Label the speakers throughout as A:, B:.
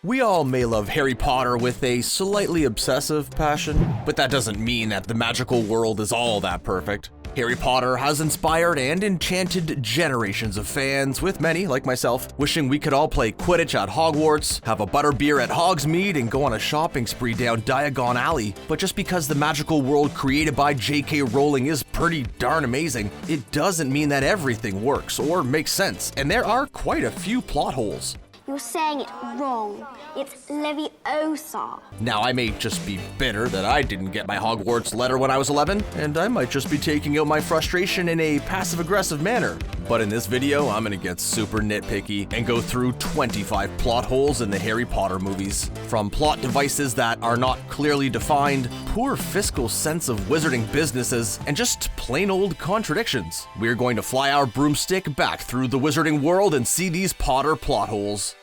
A: We all may love Harry Potter with a slightly obsessive passion, but that doesn't mean that the magical world is all that perfect. Harry Potter has inspired and enchanted generations of fans, with many, like myself, wishing we could all play Quidditch at Hogwarts, have a butterbeer at Hogsmeade, and go on a shopping spree down Diagon Alley. But just because the magical world created by J.K. Rowling is pretty darn amazing, it doesn't mean that everything works or makes sense, and there are quite a few plot holes.
B: You're saying it wrong. It's Leviosa.
A: Now, I may just be bitter that I didn't get my Hogwarts letter when I was 11, and I might just be taking out my frustration in a passive-aggressive manner. But in this video, I'm gonna get super nitpicky and go through 25 plot holes in the Harry Potter movies. From plot devices that are not clearly defined, poor fiscal sense of wizarding businesses, and just plain old contradictions. We're going to fly our broomstick back through the wizarding world and see these Potter plot holes.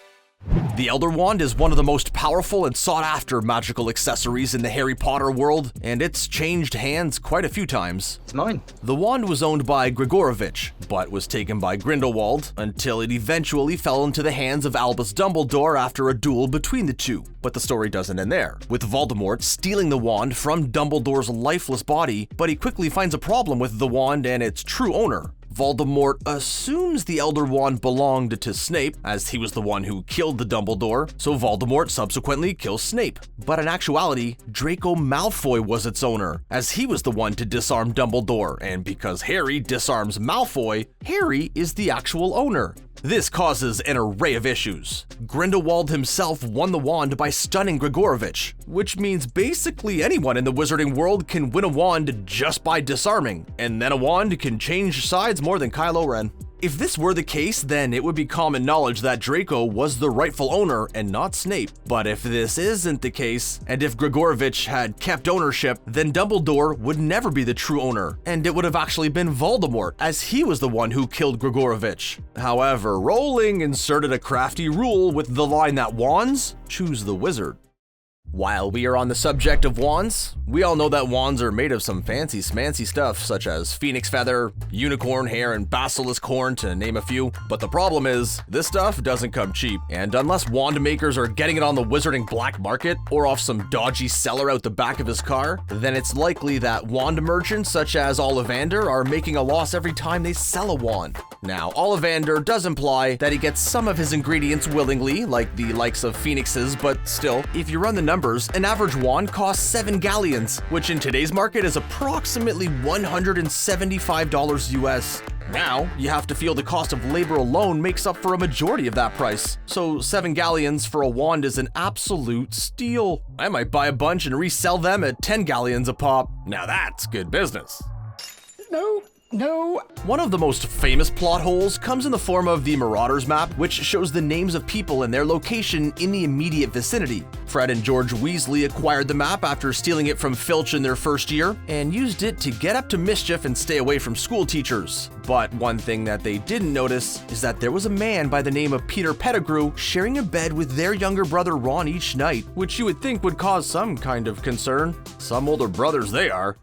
A: The Elder Wand is one of the most powerful and sought-after magical accessories in the Harry Potter world, and it's changed hands quite a few times.
C: It's mine.
A: The wand was owned by Grigorovich, but was taken by Grindelwald until it eventually fell into the hands of Albus Dumbledore after a duel between the two. But the story doesn't end there, with Voldemort stealing the wand from Dumbledore's lifeless body, but he quickly finds a problem with the wand and its true owner. Voldemort assumes the Elder Wand belonged to Snape, as he was the one who killed the Dumbledore, so Voldemort subsequently kills Snape. But in actuality, Draco Malfoy was its owner, as he was the one to disarm Dumbledore, and because Harry disarms Malfoy, Harry is the actual owner. This causes an array of issues. Grindelwald himself won the wand by stunning Grigorovich, which means basically anyone in the wizarding world can win a wand just by disarming, and then a wand can change sides more than Kylo Ren. If this were the case, then it would be common knowledge that Draco was the rightful owner and not Snape. But if this isn't the case, and if Grigorovich had kept ownership, then Dumbledore would never be the true owner, and it would have actually been Voldemort, as he was the one who killed Grigorovich. However, Rowling inserted a crafty rule with the line that wands choose the wizard. While we are on the subject of wands, we all know that wands are made of some fancy smancy stuff such as phoenix feather, unicorn hair, and basilisk horn to name a few, but the problem is, this stuff doesn't come cheap, and unless wand makers are getting it on the wizarding black market or off some dodgy seller out the back of his car, then it's likely that wand merchants such as Ollivander are making a loss every time they sell a wand. Now, Ollivander does imply that he gets some of his ingredients willingly, like the likes of phoenixes, but still, if you run the numbers, an average wand costs 7 galleons, which in today's market is approximately $175 US. Now, you have to feel the cost of labor alone makes up for a majority of that price. So 7 galleons for a wand is an absolute steal. I might buy a bunch and resell them at 10 galleons a pop. Now that's good business.
C: No.
A: One of the most famous plot holes comes in the form of the Marauders map, which shows the names of people and their location in the immediate vicinity. Fred and George Weasley acquired the map after stealing it from Filch in their first year, and used it to get up to mischief and stay away from school teachers. But one thing that they didn't notice is that there was a man by the name of Peter Pettigrew sharing a bed with their younger brother Ron each night, which you would think would cause some kind of concern. Some older brothers they are.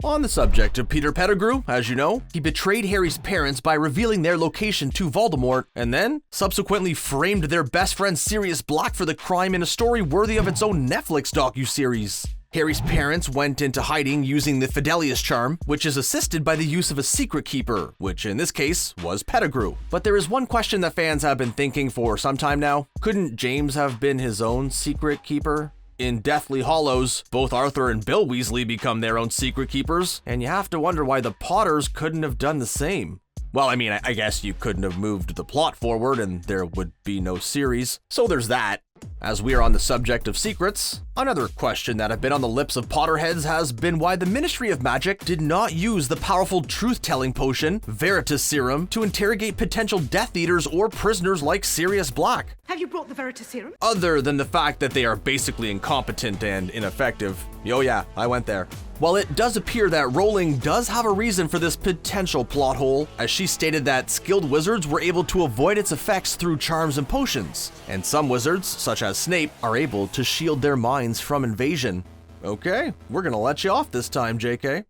A: On the subject of Peter Pettigrew, as you know, he betrayed Harry's parents by revealing their location to Voldemort, and then subsequently framed their best friend Sirius Black for the crime in a story worthy of its own Netflix docuseries. Harry's parents went into hiding using the Fidelius charm, which is assisted by the use of a secret keeper, which in this case was Pettigrew. But there is one question that fans have been thinking for some time now. Couldn't James have been his own secret keeper? In Deathly Hallows, both Arthur and Bill Weasley become their own secret keepers, and you have to wonder why the Potters couldn't have done the same. Well, I mean, I guess you couldn't have moved the plot forward and there would be no series, so there's that. As we are on the subject of secrets, another question that have been on the lips of Potterheads has been why the Ministry of Magic did not use the powerful truth-telling potion, Veritas Serum, to interrogate potential Death Eaters or prisoners like Sirius Black.
D: Have you brought the Veritas Serum?
A: Other than the fact that they are basically incompetent and ineffective. Oh yeah, I went there. While it does appear that Rowling does have a reason for this potential plot hole, as she stated that skilled wizards were able to avoid its effects through charms and potions, and some wizards, such as Snape, are able to shield their minds from invasion. Okay, we're gonna let you off this time, JK.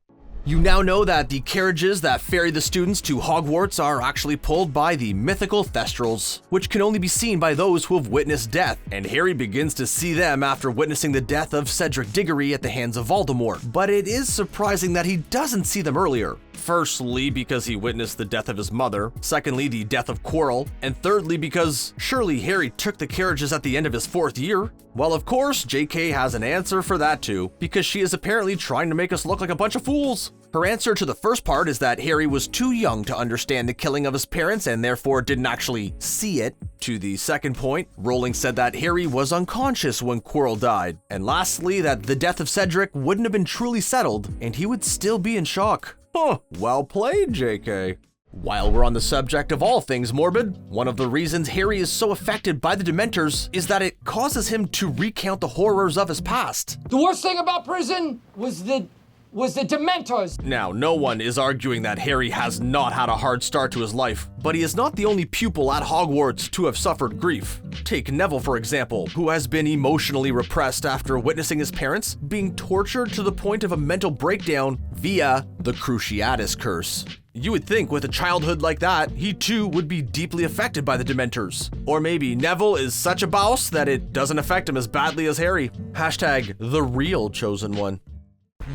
A: You now know that the carriages that ferry the students to Hogwarts are actually pulled by the mythical Thestrals, which can only be seen by those who have witnessed death, and Harry begins to see them after witnessing the death of Cedric Diggory at the hands of Voldemort. But it is surprising that he doesn't see them earlier. Firstly, because he witnessed the death of his mother, secondly, the death of Quirrell, and thirdly, because surely Harry took the carriages at the end of his 4th year. Well, of course, JK has an answer for that too, because she is apparently trying to make us look like a bunch of fools. Her answer to the first part is that Harry was too young to understand the killing of his parents and therefore didn't actually see it. To the second point, Rowling said that Harry was unconscious when Quirrell died. And lastly, that the death of Cedric wouldn't have been truly settled and he would still be in shock. Huh, well played, JK. While we're on the subject of all things morbid, one of the reasons Harry is so affected by the Dementors is that it causes him to recount the horrors of his past.
C: The worst thing about prison was the Dementors.
A: Now, no one is arguing that Harry has not had a hard start to his life, but he is not the only pupil at Hogwarts to have suffered grief. Take Neville, for example, who has been emotionally repressed after witnessing his parents being tortured to the point of a mental breakdown via the Cruciatus Curse. You would think with a childhood like that, he too would be deeply affected by the Dementors. Or maybe Neville is such a boss that it doesn't affect him as badly as Harry. Hashtag the real chosen one.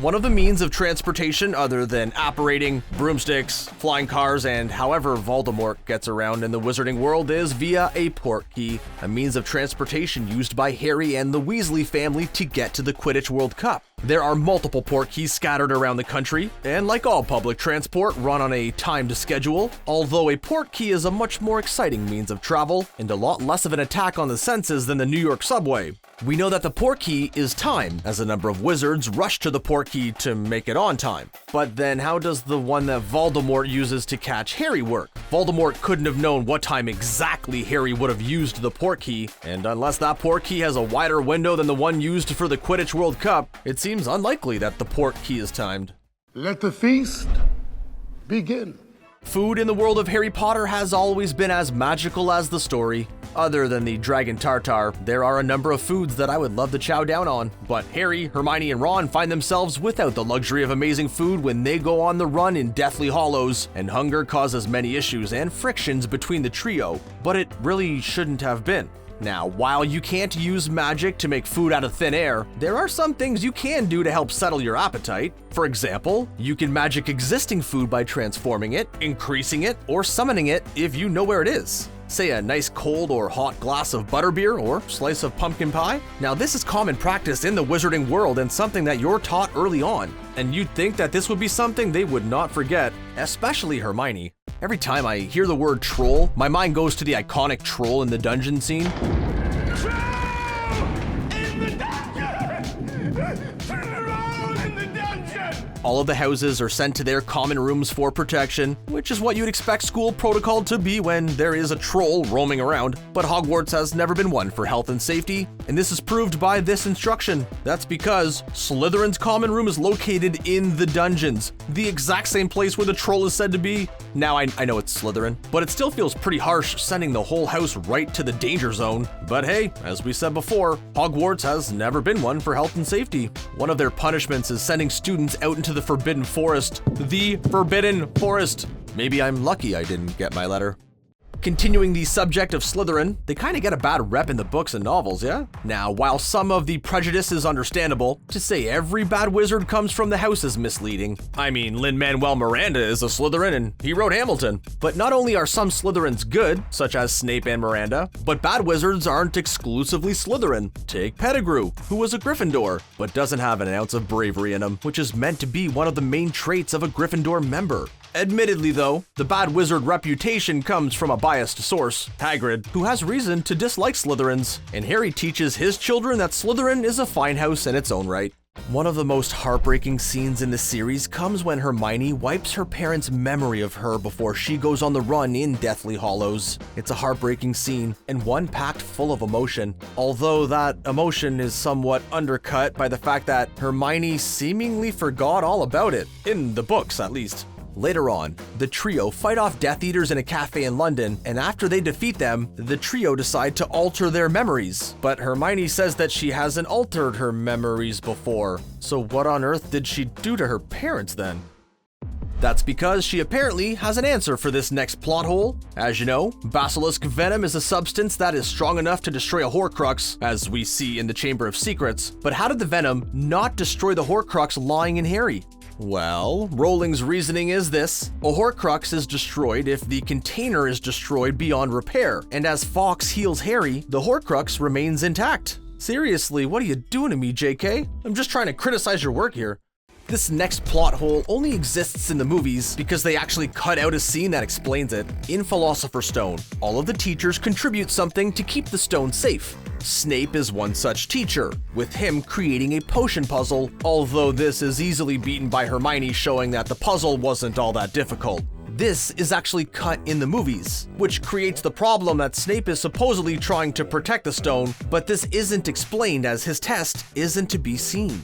A: One of the means of transportation other than apparating, broomsticks, flying cars, and however Voldemort gets around in the wizarding world is via a Portkey, a means of transportation used by Harry and the Weasley family to get to the Quidditch World Cup. There are multiple Portkeys scattered around the country, and like all public transport, run on a timed schedule, although a Portkey is a much more exciting means of travel and a lot less of an attack on the senses than the New York subway. We know that the Portkey is time, as a number of wizards rush to the Portkey to make it on time. But then how does the one that Voldemort uses to catch Harry work? Voldemort couldn't have known what time exactly Harry would have used the Portkey, and unless that Portkey has a wider window than the one used for the Quidditch World Cup, it seems unlikely that the Portkey is timed.
D: Let the feast begin.
A: Food in the world of Harry Potter has always been as magical as the story. Other than the dragon tartar, there are a number of foods that I would love to chow down on, but Harry, Hermione, and Ron find themselves without the luxury of amazing food when they go on the run in Deathly Hallows, and hunger causes many issues and frictions between the trio, but it really shouldn't have been. Now, while you can't use magic to make food out of thin air, there are some things you can do to help settle your appetite. For example, you can magic existing food by transforming it, increasing it, or summoning it if you know where it is. Say a nice cold or hot glass of butterbeer or slice of pumpkin pie. Now this is common practice in the wizarding world and something that you're taught early on. And you'd think that this would be something they would not forget, especially Hermione. Every time I hear the word troll, my mind goes to the iconic troll in the dungeon scene. All of the houses are sent to their common rooms for protection, which is what you'd expect school protocol to be when there is a troll roaming around. But Hogwarts has never been one for health and safety, and this is proved by this instruction. That's because Slytherin's common room is located in the dungeons, the exact same place where the troll is said to be. Now I know it's Slytherin, but it still feels pretty harsh sending the whole house right to the danger zone. But hey, as we said before, Hogwarts has never been one for health and safety. One of their punishments is sending students out into the Forbidden Forest. The Forbidden Forest. Maybe I'm lucky I didn't get my letter. Continuing the subject of Slytherin, they kind of get a bad rep in the books and novels, yeah? Now, while some of the prejudice is understandable, to say every bad wizard comes from the house is misleading. I mean, Lin-Manuel Miranda is a Slytherin and he wrote Hamilton. But not only are some Slytherins good, such as Snape and Miranda, but bad wizards aren't exclusively Slytherin. Take Pettigrew, who was a Gryffindor, but doesn't have an ounce of bravery in him, which is meant to be one of the main traits of a Gryffindor member. Admittedly though, the bad wizard reputation comes from a biased source, Hagrid, who has reason to dislike Slytherins, and Harry teaches his children that Slytherin is a fine house in its own right. One of the most heartbreaking scenes in the series comes when Hermione wipes her parents' memory of her before she goes on the run in Deathly Hallows. It's a heartbreaking scene, and one packed full of emotion, although that emotion is somewhat undercut by the fact that Hermione seemingly forgot all about it, in the books at least. Later on, the trio fight off Death Eaters in a cafe in London, and after they defeat them, the trio decide to alter their memories. But Hermione says that she hasn't altered her memories before. So what on earth did she do to her parents then? That's because she apparently has an answer for this next plot hole. As you know, Basilisk venom is a substance that is strong enough to destroy a Horcrux, as we see in the Chamber of Secrets. But how did the venom not destroy the Horcrux lying in Harry? Well, Rowling's reasoning is this: a Horcrux is destroyed if the container is destroyed beyond repair, and as Fawkes heals Harry, the Horcrux remains intact. Seriously, what are you doing to me, JK? I'm just trying to criticize your work here. This next plot hole only exists in the movies because they actually cut out a scene that explains it. In Philosopher's Stone, all of the teachers contribute something to keep the stone safe. Snape is one such teacher, with him creating a potion puzzle, although this is easily beaten by Hermione showing that the puzzle wasn't all that difficult. This is actually cut in the movies, which creates the problem that Snape is supposedly trying to protect the stone, but this isn't explained as his test isn't to be seen.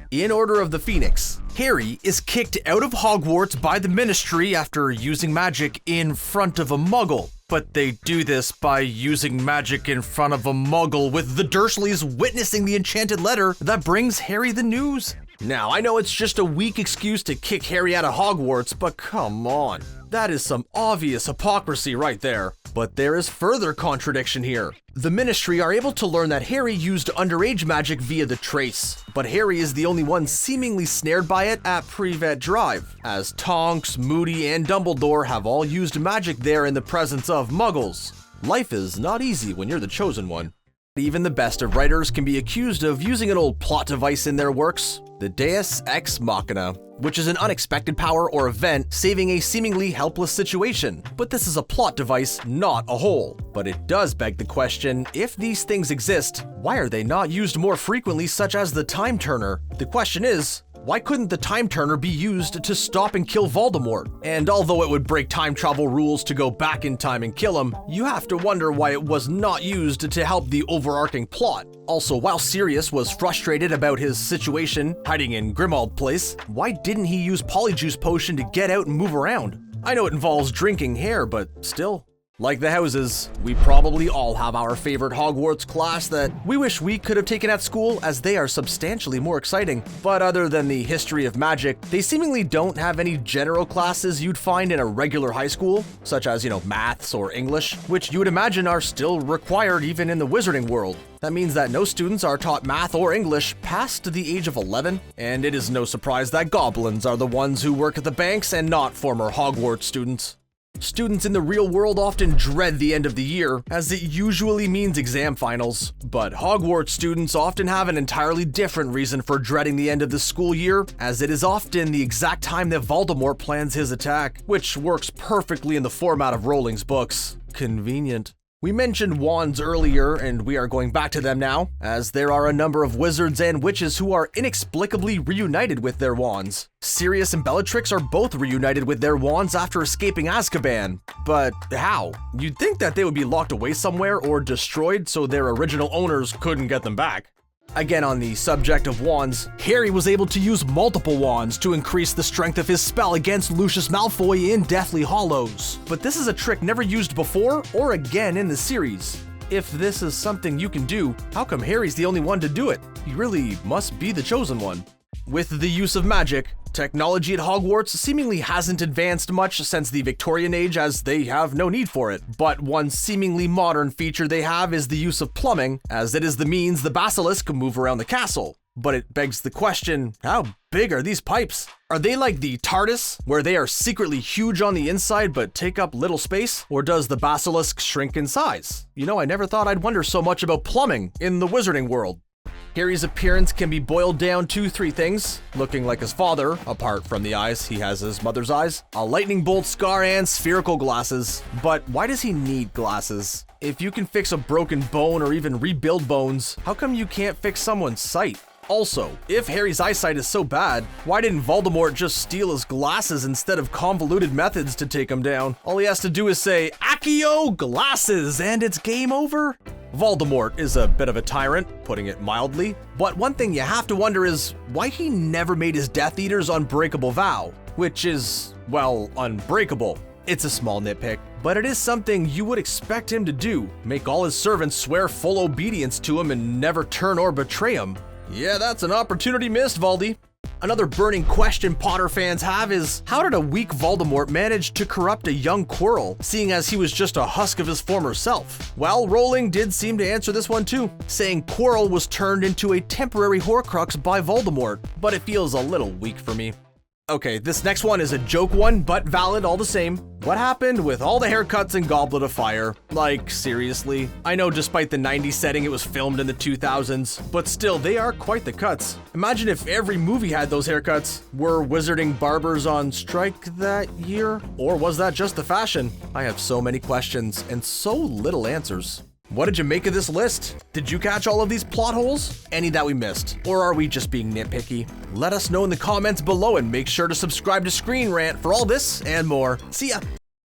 A: In Order of the Phoenix, Harry is kicked out of Hogwarts by the Ministry after using magic in front of a Muggle. But they do this by using magic in front of a Muggle, with the Dursleys witnessing the enchanted letter that brings Harry the news. Now, I know it's just a weak excuse to kick Harry out of Hogwarts, but come on. That is some obvious hypocrisy right there. But there is further contradiction here. The Ministry are able to learn that Harry used underage magic via the trace, but Harry is the only one seemingly snared by it at Privet Drive, as Tonks, Moody, and Dumbledore have all used magic there in the presence of Muggles. Life is not easy when you're the chosen one. Even the best of writers can be accused of using an old plot device in their works, the Deus Ex Machina, which is an unexpected power or event saving a seemingly helpless situation. But this is a plot device, not a hole. But it does beg the question, if these things exist, why are they not used more frequently, such as the Time Turner? The question is, why couldn't the Time Turner be used to stop and kill Voldemort? And although it would break time travel rules to go back in time and kill him, you have to wonder why it was not used to help the overarching plot. Also, while Sirius was frustrated about his situation hiding in Grimmauld Place, why didn't he use Polyjuice Potion to get out and move around? I know it involves drinking hair, but still. Like the houses, we probably all have our favorite Hogwarts class that we wish we could have taken at school, as they are substantially more exciting. But other than the history of magic, they seemingly don't have any general classes you'd find in a regular high school, such as, maths or English, which you would imagine are still required even in the wizarding world. That means that no students are taught math or English past the age of 11, and it is no surprise that goblins are the ones who work at the banks and not former Hogwarts students. Students in the real world often dread the end of the year, as it usually means exam finals, but Hogwarts students often have an entirely different reason for dreading the end of the school year, as it is often the exact time that Voldemort plans his attack, which works perfectly in the format of Rowling's books. Convenient. We mentioned wands earlier, and we are going back to them now, as there are a number of wizards and witches who are inexplicably reunited with their wands. Sirius and Bellatrix are both reunited with their wands after escaping Azkaban. But how? You'd think that they would be locked away somewhere or destroyed so their original owners couldn't get them back. Again, on the subject of wands, Harry was able to use multiple wands to increase the strength of his spell against Lucius Malfoy in Deathly Hallows. But this is a trick never used before or again in the series. If this is something you can do, how come Harry's the only one to do it? He really must be the chosen one. With the use of magic, technology at Hogwarts seemingly hasn't advanced much since the Victorian age, as they have no need for it. But one seemingly modern feature they have is the use of plumbing, as it is the means the Basilisk can move around the castle. But it begs the question, how big are these pipes? Are they like the TARDIS, where they are secretly huge on the inside but take up little space? Or does the Basilisk shrink in size? I never thought I'd wonder so much about plumbing in the wizarding world. Harry's appearance can be boiled down to 3 things: looking like his father, apart from the eyes, he has his mother's eyes, a lightning bolt scar, and spherical glasses. But why does he need glasses? If you can fix a broken bone or even rebuild bones, how come you can't fix someone's sight? Also, if Harry's eyesight is so bad, why didn't Voldemort just steal his glasses instead of convoluted methods to take him down? All he has to do is say, "Accio glasses," and it's game over. Voldemort is a bit of a tyrant, putting it mildly, but one thing you have to wonder is why he never made his Death Eater's unbreakable vow, which is, well, unbreakable. It's a small nitpick, but it is something you would expect him to do, make all his servants swear full obedience to him and never turn or betray him. Yeah, that's an opportunity missed, Voldy. Another burning question Potter fans have is, how did a weak Voldemort manage to corrupt a young Quirrell, seeing as he was just a husk of his former self? Well, Rowling did seem to answer this one too, saying Quirrell was turned into a temporary Horcrux by Voldemort, but it feels a little weak for me. Okay, this next one is a joke one, but valid all the same. What happened with all the haircuts in Goblet of Fire? Like, seriously? I know despite the 90s setting it was filmed in the 2000s, but still, they are quite the cuts. Imagine if every movie had those haircuts. Were wizarding barbers on strike that year? Or was that just the fashion? I have so many questions and so little answers. What did you make of this list? Did you catch all of these plot holes? Any that we missed? Or are we just being nitpicky? Let us know in the comments below and make sure to subscribe to ScreenRant for all this and more. See ya!